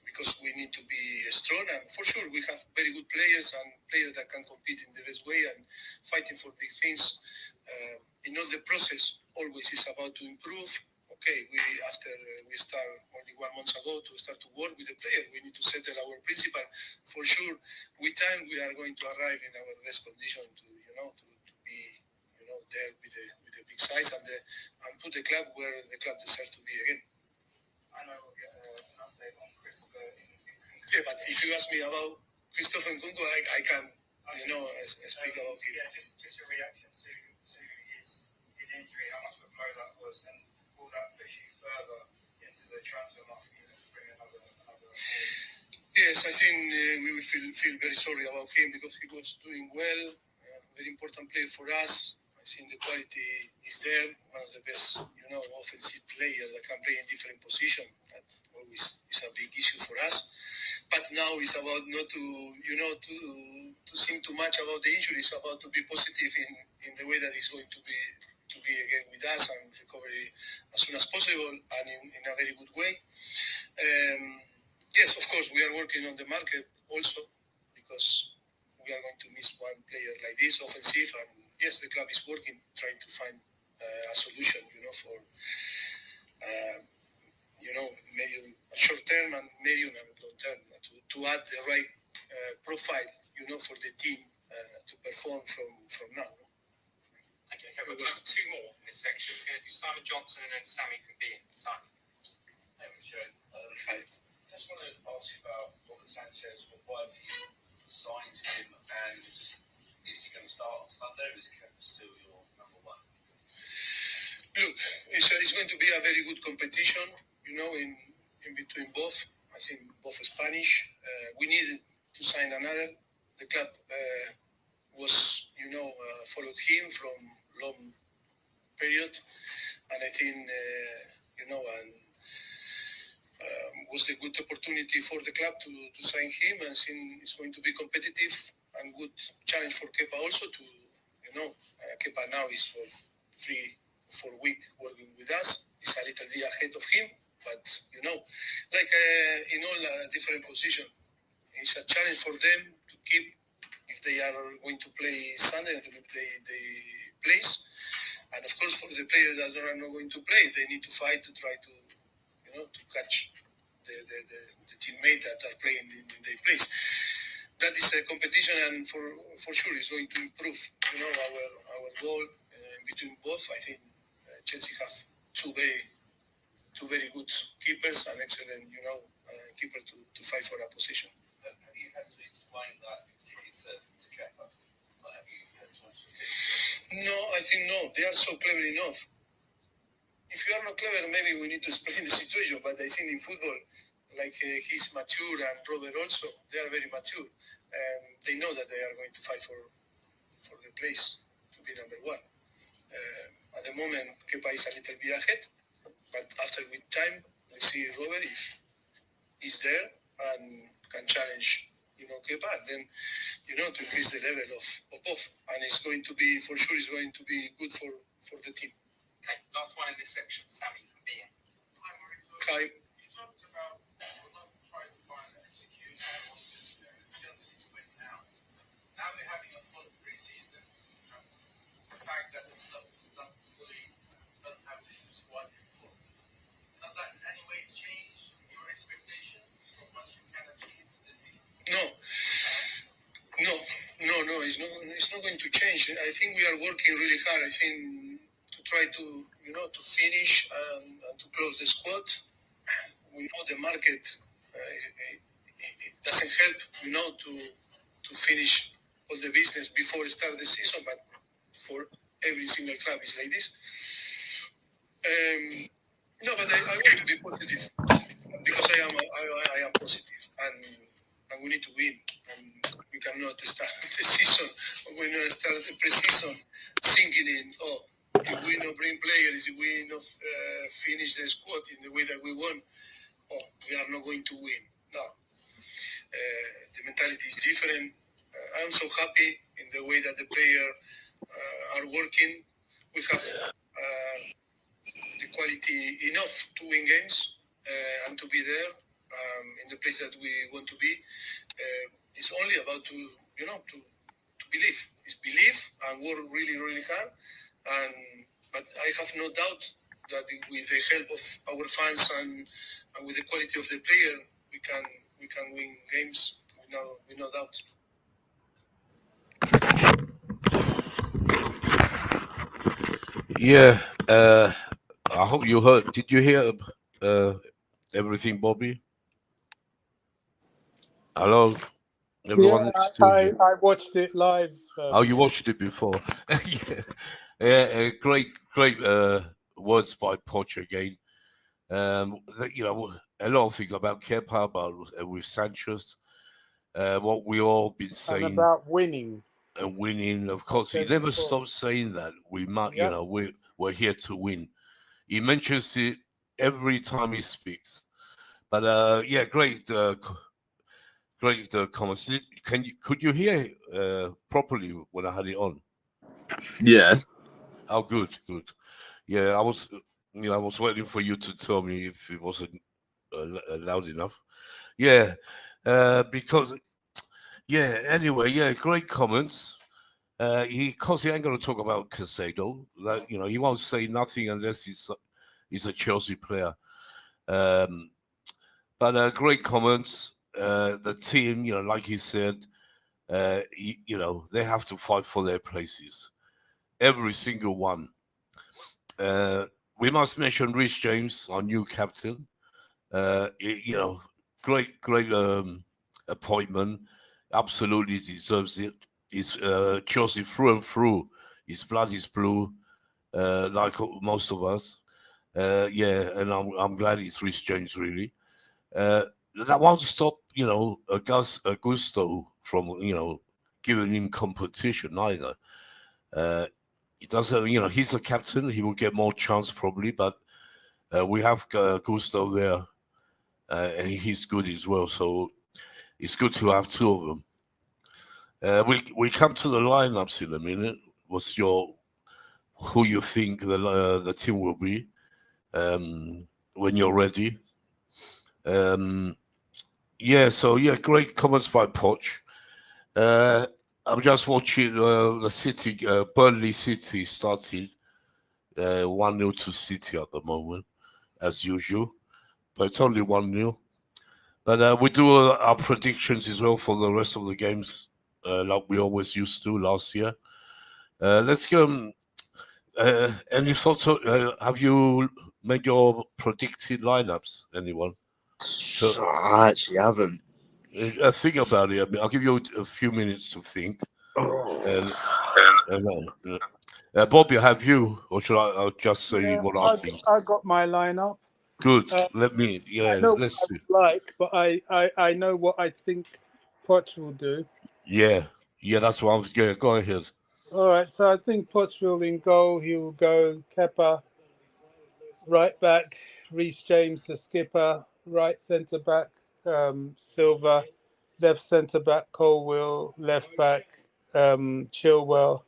because we need to be strong. And for sure, we have very good players and players that can compete in the best way and fighting for big things. The process always is about to improve. Okay, after we start only 1 month ago to start to work with the player, we need to settle our principle. For sure, with time we are going to arrive in our best condition to be there with the big size and put the club where the club deserves to be again. I know we'll get an update on Christopher in yeah, but if you ask me about Christopher Nkunku, I can speak about him. Yeah, just your reaction to his injury, how much of a blow that was, and will that push you further into the transfer market to bring another Yes, I think we will feel very sorry about him, because he was doing well, very important player for us. I think the quality is there, one of the best, offensive players that can play in different positions. That always is a big issue for us. But now it's about not to, to think too much about the injury. It's about to be positive in the way that he's going to be again with us and recovery as soon as possible and in a very good way. Yes, of course, we are working on the market also, because we are going to miss one player like this, offensive, and yes, the club is working, trying to find a solution, for, term and medium and long term to add the right profile, for the team to perform from now. Okay, we've got two more in this section. We're going to do Simon Johnson and then Sammy from Bean. Simon. Hey, Richard. I just want to ask you about Robert Sanchez. Why have you signed him, and is he going to start on Sunday, or is Kepa still your number one? Look, it's going to be a very good competition, in between both. I think both Spanish. We needed to sign another. The club was, followed him from long period, and I think, was a good opportunity for the club to sign him, and think it's going to be competitive and good challenge for Kepa also to, Kepa now is for 3-4 weeks working with us. It's a little bit ahead of him, but, like in all different positions, it's a challenge for them to keep, if they are going to play Sunday, to keep the place. And of course, for the players that are not going to play, they need to fight to try to, to catch the teammates that are playing in their place. That is a competition, and for sure it's going to improve, our goal between both. I think Chelsea have two very good keepers and excellent, keeper to fight for a position. Have you had to explain that particularly to Kepa? Have you had to No, I think no. They are so clever enough. If you are not clever, maybe we need to explain the situation. But I think in football, like he's mature and Robert also, they are very mature. And they know that they are going to fight for the place to be number one. At the moment, Kepa is a little bit ahead. But after with time, we see Robert if he's there and can challenge, Kepa. And then, to increase the level of both. And it's going to be, for sure, it's going to be good for the team. Okay, last one in this section, Sammy from Bean. Hi, Maurizio. Hi. You talked about not trying to find an excuse for Chelsea to win now. Now they're having a full pre-season. The fact that the club's not fully doesn't have the squad in full. Does that in any way change your expectation for what you can achieve this season? No. It's not going to change. I think we are working really hard. I think to try to, to finish and to close the squad. We know the market it doesn't help, to finish all the business before the start of the season. But for every single club, it's like this. No, but I want to be positive because I am positive, and we need to win. And we cannot start the season, or we not start the pre-season thinking if we not bring players, if we not finish the squad in the way that we want, we are not going to win. No, the mentality is different. I'm so happy in the way that the players are working. We have the quality enough to win games and to be there in the place that we want to be. It's only about to believe. It's believe and work really, really hard. But I have no doubt that with the help of our fans and with the quality of the player, we can win games with no doubt. Yeah, I hope you heard. Did you hear everything, Bobby? Hello, everyone. Yeah, I watched it live. Oh, you watched it before? Yeah, great words by Poch again. A lot of things about Kepa, but with Sanchez, what we all been saying and about winning. And winning, of course, he never stops saying that we might, we're here to win. He mentions it every time he speaks. But great comments. Could you hear properly when I had it on? Yeah. Oh, good. Yeah, I was waiting for you to tell me if it wasn't loud enough. Yeah, because anyway, great comments. He ain't going to talk about Casado. He won't say nothing unless he's a Chelsea player. But great comments. The team, like he said, they have to fight for their places. Every single one. We must mention Rhys James, our new captain. Great appointment. Absolutely deserves it. He's Chelsea through and through. His blood is blue, like most of us. And I'm glad it's Rhys James really. That won't stop, Augusto from, giving him competition either. It doesn't, he's a captain. He will get more chance probably, but we have Gusto there, and he's good as well. So it's good to have two of them. We come to the lineups in a minute. Who you think the team will be when you're ready? Great comments by Poch. I'm just watching the City, Burnley City started 1-0 to City at the moment, as usual. But it's only 1-0. But we do our predictions as well for the rest of the games, like we always used to last year. Let's go. Any thoughts? Have you made your predicted lineups? Anyone? I actually haven't. Think about it. I mean, I'll give you a few minutes to think. Bobby, have you, or should I'll just say what I think? I got my lineup. Good. I know Let's what see. I like, but I know what I think Poch will do. Yeah, that's what I was. Yeah, go ahead. All right, so I think Poch will in goal. He will go Kepa, right back, Reece James, the skipper, right centre back, Silva, left centre back, Colwill, left back, Chilwell.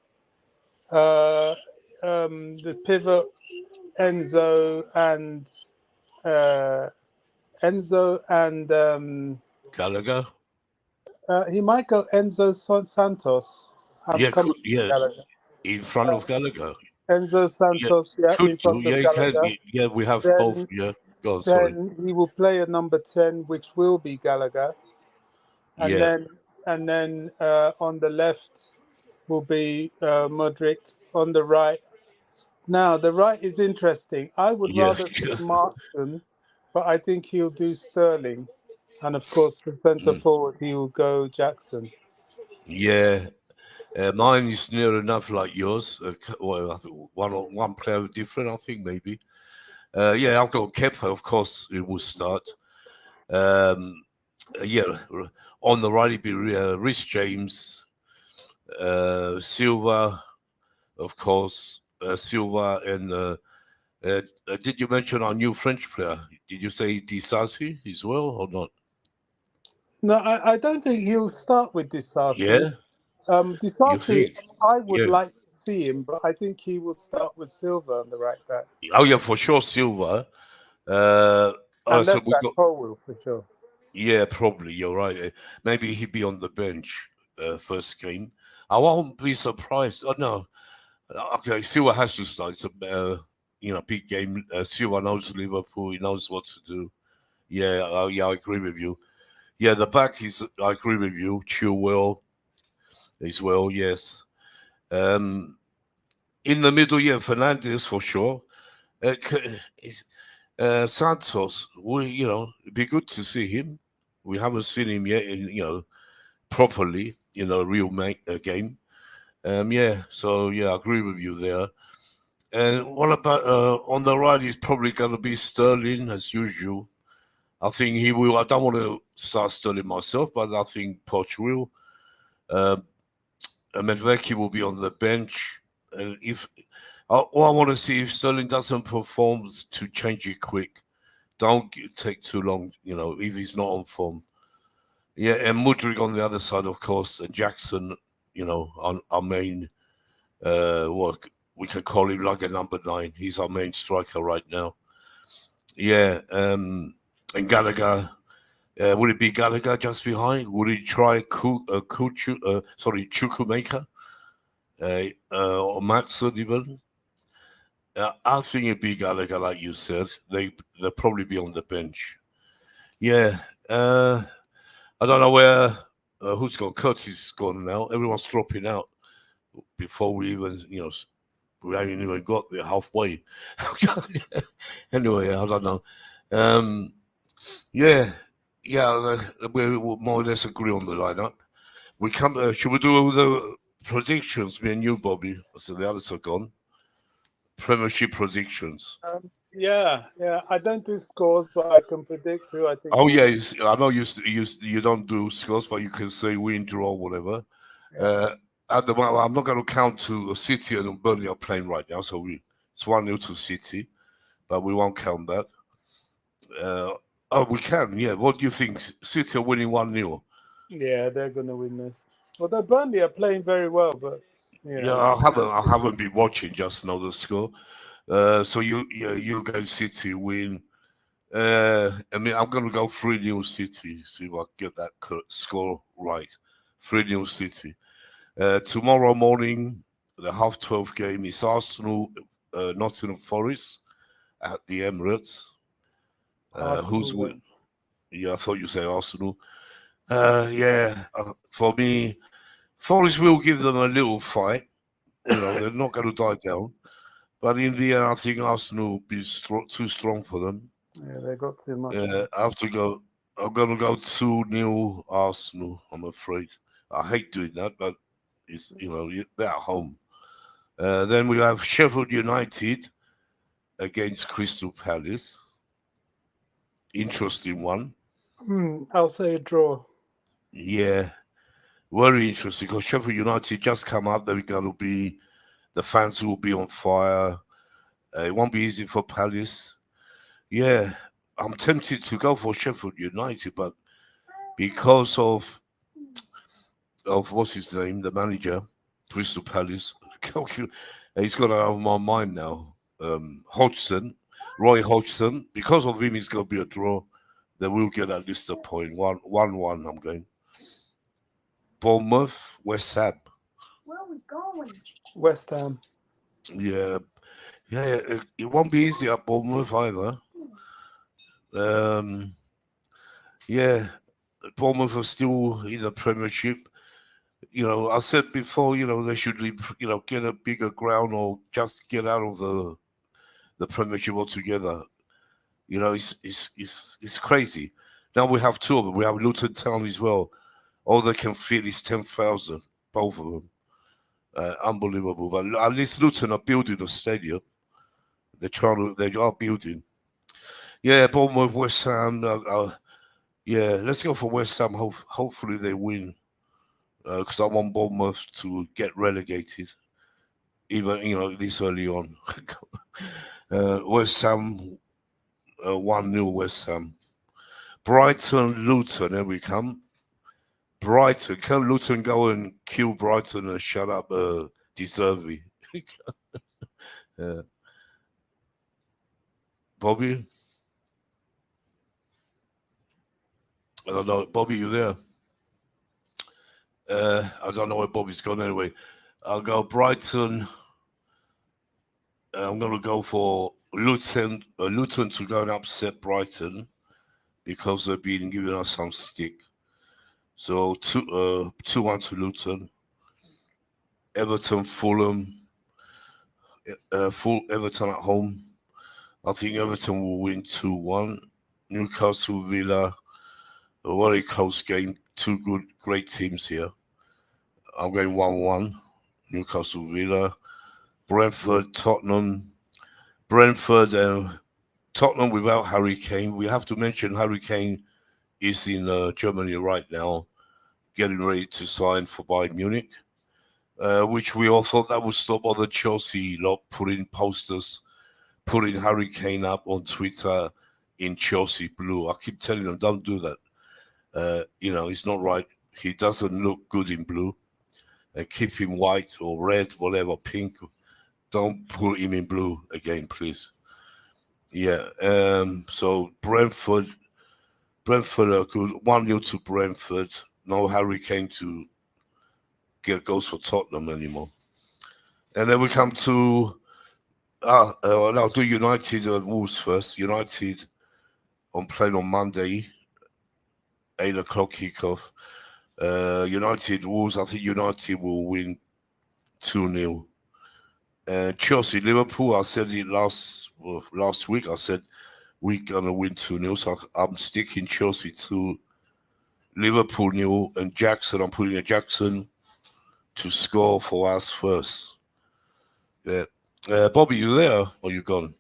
The pivot, Enzo and Gallagher. he might go Enzo Santos. Gallagher. In front of Gallagher. Enzo Santos, Could in do. front Yeah, of he can. Gallagher. Yeah, we have both. Then, Yeah, go on. Sorry. then he will play a number 10, which will be Gallagher. And then on the left will be Modric. On the right. Now, the right is interesting. I would rather see Martin, but I think he'll do Sterling. And of course, the centre forward, he will go Jackson. Yeah. Mine is near enough like yours. Well, I think one player different, I think, maybe. I've got Kepa, of course, it will start. On the right, it'd be Rhys James, Silva, of course, Silva, and did you mention our new French player? Did you say Disasi as well or not? No, I don't think he'll start with Disasi. Yeah, Disasi, I would like to see him, but I think he will start with Silva on the right back. Oh yeah, for sure, Silva. And left back Colwill for sure. Yeah, probably. You're right. Maybe he'd be on the bench first game. I won't be surprised. Oh no. Okay, Silva has to start. It's a big game. Silva knows Liverpool. He knows what to do. Yeah, I agree with you. Yeah, the back is. I agree with you. Chilwell as well. Yes. In the middle, Fernandes for sure. Santos, it'd be good to see him. We haven't seen him yet, properly in a real game. I agree with you there. And what about on the right? He's probably going to be Sterling as usual. I think he will. I don't want to start Sterling myself, but I think Poch will. Medvecki will be on the bench, and all I want to see if Sterling doesn't perform to change it quick. Don't take too long, if he's not on form. Yeah, and Mudryk on the other side, of course, and Jackson, our main, what we can call him like a number 9. He's our main striker right now. Yeah, and Gallagher, would it be Gallagher just behind? Would he try Chukwuemeka? Or Matson even? I think it'd be Gallagher, like you said. They'll probably be on the bench. Yeah. I don't know where who's gone. Curtis gone now. Everyone's dropping out before we even, we haven't even got there halfway. Anyway, I don't know. Um, yeah, we more or less agree on the lineup. We come. Should we do the predictions? Me and you, Bobby. So the others are gone. Premiership predictions. Yeah. I don't do scores, but I can predict who I think Oh will yeah, win. I know you don't do scores, but you can say win, draw, whatever. At the moment, I'm not going to count to City and Burnley are playing right now, so it's 1-0 to City, but we won't count that. We can, yeah. What do you think? City are winning 1-0. Yeah, they're going to win this. Although Burnley are playing very well, but Yeah, I haven't been watching. Just know the score. So you guys City win. I mean, I'm gonna go 3-0 City. See if I get that score right. 3-0 City. Tomorrow morning, the 12:30 game is Arsenal, Nottingham Forest at the Emirates. Who's Arsenal with? win. Yeah, I thought you say Arsenal. For me, Forest will give them a little fight. They're not going to die down. But in the end, I think Arsenal will be too strong for them. Yeah, they got too much. I have to go. I'm going to go 2-0 Arsenal, I'm afraid. I hate doing that, but it's, they're at home. Then we have Sheffield United against Crystal Palace. Interesting one. I'll say a draw. Yeah, very interesting because Sheffield United just come up. They're going to be, the fans will be on fire. It won't be easy for Palace. Yeah, I'm tempted to go for Sheffield United, but because of what's his name, the manager, Crystal Palace, he's got out of my mind now. Hodgson, Roy Hodgson, because of him, it's going to be a draw. They will get at least a point. 1-1, I'm going. Bournemouth, West Ham. West Ham. Yeah, it won't be easy at Bournemouth either. Yeah, Bournemouth are still in the Premiership. I said before, they should, get a bigger ground or just get out of the Premiership altogether. It's crazy. Now we have two of them. We have Luton Town as well. All they can fit is 10,000, both of them. Unbelievable. But at least Luton are building a stadium. They are building. Yeah, Bournemouth, West Ham. Yeah, let's go for West Ham. Hopefully they win. Because I want Bournemouth to get relegated, even this early on. West Ham 1-0 West Ham. Brighton, Luton. Here we come. Brighton. Can Luton go and kill Brighton and shut up Deservy? Bobby? I don't know. Bobby, you there? I don't know where Bobby's gone anyway. I'll go Brighton. I'm going to go for Luton to go and upset Brighton because they've been giving us some stick. So 2-1 to Luton. Everton, Fulham. Everton at home. I think Everton will win 2-1. Newcastle, Villa. A very close game. Two great teams here. I'm going 1-1. Newcastle, Villa. Brentford, Tottenham. Tottenham without Harry Kane. We have to mention Harry Kane is in Germany right now, getting ready to sign for Bayern Munich, which we all thought that would stop other Chelsea lot putting posters, putting Harry Kane up on Twitter in Chelsea blue. I keep telling them, don't do that. It's not right. He doesn't look good in blue. Keep him white or red, whatever, pink. Don't put him in blue again, please. Yeah. So Brentford are good. 1-0 to Brentford. No Harry Kane to get goals for Tottenham anymore. And then we come to I'll do United and Wolves first. United playing on Monday 8 o'clock kickoff. United Wolves. I think United will win 2-0. Chelsea Liverpool. I said it last week. I said we're gonna win 2-0. So I'm sticking Chelsea to Liverpool 0 and Jackson. I'm putting a Jackson to score for us first. Yeah. Bobby, you there or you gone?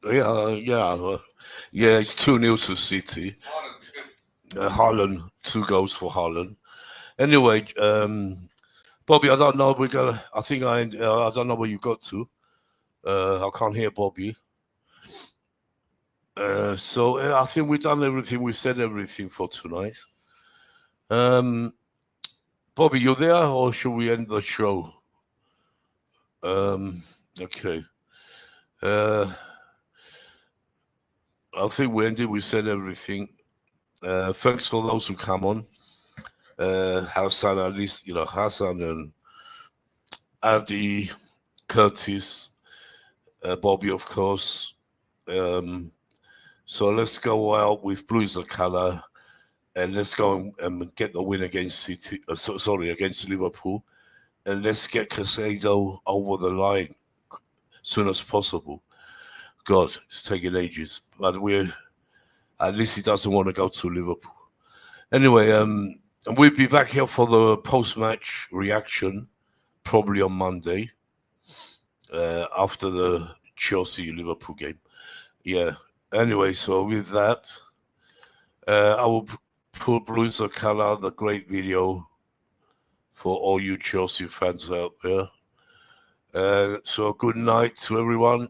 Yeah. It's 2-0 to City. Haaland, 2 goals for Haaland. Anyway, Bobby, I don't know. I don't know where you got to. I can't hear Bobby. So I think we've done everything. We said everything for tonight. Bobby, you there, or should we end the show? Okay. I think we ended. We said everything. Thanks for those who come on. Hassan, at least Hassan and Adi, Curtis, Bobby, of course. So let's go out with Blue is the colour, and let's go and get the win against against Liverpool, and let's get Casado over the line as soon as possible. God, it's taking ages, but at least he doesn't want to go to Liverpool. Anyway, and we'll be back here for the post-match reaction, probably on Monday, after the Chelsea-Liverpool game. Yeah. Anyway, so with that, I will put Blues of Colour, the great video for all you Chelsea fans out there. So good night to everyone.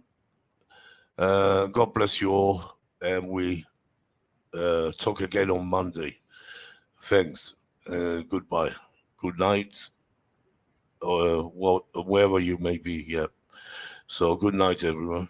God bless you all, and we talk again on Monday. Thanks. Goodbye. Good night. Or wherever you may be. Yeah. So good night, everyone.